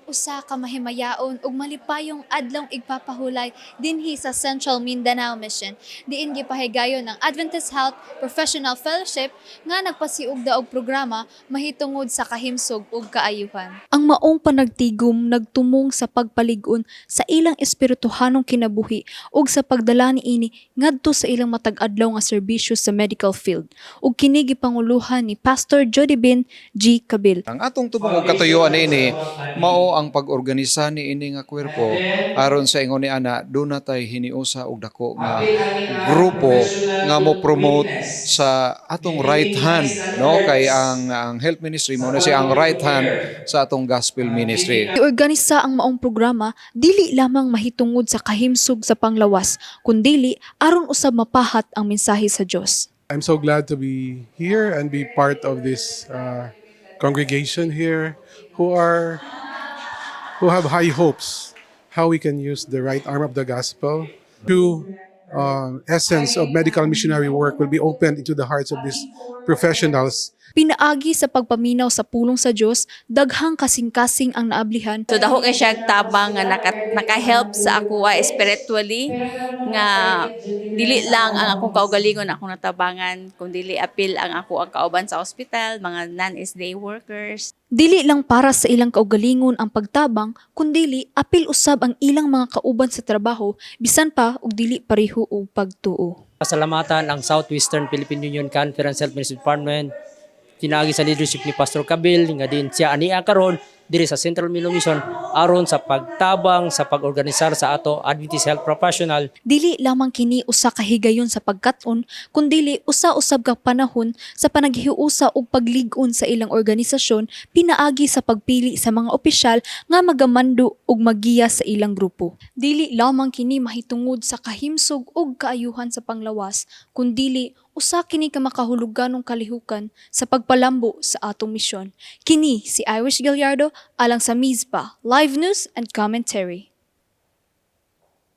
Usa ka mahimayaon ug malipayong adlong igpapahulay dinhi sa Central Mindanao Mission. Diin gipahigayon ng Adventist Health Professional Fellowship nga nagpasiugda og programa mahitungod sa kahimsog ug kaayuhan. Ang maong panagtigom nagtumong sa pagpalig-on sa ilang espirituhanong kinabuhi ug sa pagdala niini ngadto sa ilang matag-adlaw nga serbisyo sa medical field. Ug kini gipanguluhan ni Pastor Jodibin G. Cabil. Ang atong tubong og katuyuan ini mao ang pag-organisa ni ini nga kwerpo aron sa ingon ni ana do na tay hiniusa og dako nga grupo nga mo promote sa atong right hand, no, kay ang health ministry mo na siya ang right hand sa atong gospel ministry. Iorganisa ang maong programa dili lamang mahitungod sa kahimsog sa panglawas kundili aron usab mapahat ang mensahe sa Dios. I'm so glad to be here and be part of this congregation here who have high hopes how we can use the right arm of the gospel. True essence of medical missionary work will be opened into the hearts of these professionals. Pinaagi sa pagpaminaw sa pulong sa Dios, daghang kasing-kasing ang naablihan. So dako kay siya tabang nga naka-help sa ako spiritually nga dili lang ang akong kaugalingon akong natabangan kung dili apil ang ako ang kauban sa ospital, mga non-SDA workers. Dili lang para sa ilang kaugalingon ang pagtabang, kundili apil usab ang ilang mga kauban sa trabaho bisan pa og dili pareho og pagtuo. Pasalamatan ang Southwestern Philippine Union Conference Health Ministry Department tinaagi sa leadership ni Pastor Cabil nga din siya ania karon diri sa Central Mindanao Mission aron sa pagtabang sa pag-organisar sa ato Adventist Health Professional. Dili lamang kini usa ka higayon sa pagkat-on kundili usa-usab ka panahon sa panaghiusa ug paglig-on sa ilang organisasyon pinaagi sa pagpili sa mga opisyal nga magamando ug maggiya sa ilang grupo. Dili lamang kini mahitungod sa kahimsog ug kaayuhan sa panglawas kundili usa kini ka makahuluganong kalihukan sa pagpalambo sa atong misyon. Kini si Irish Gallardo alang sa Mizpah Live News and Commentary.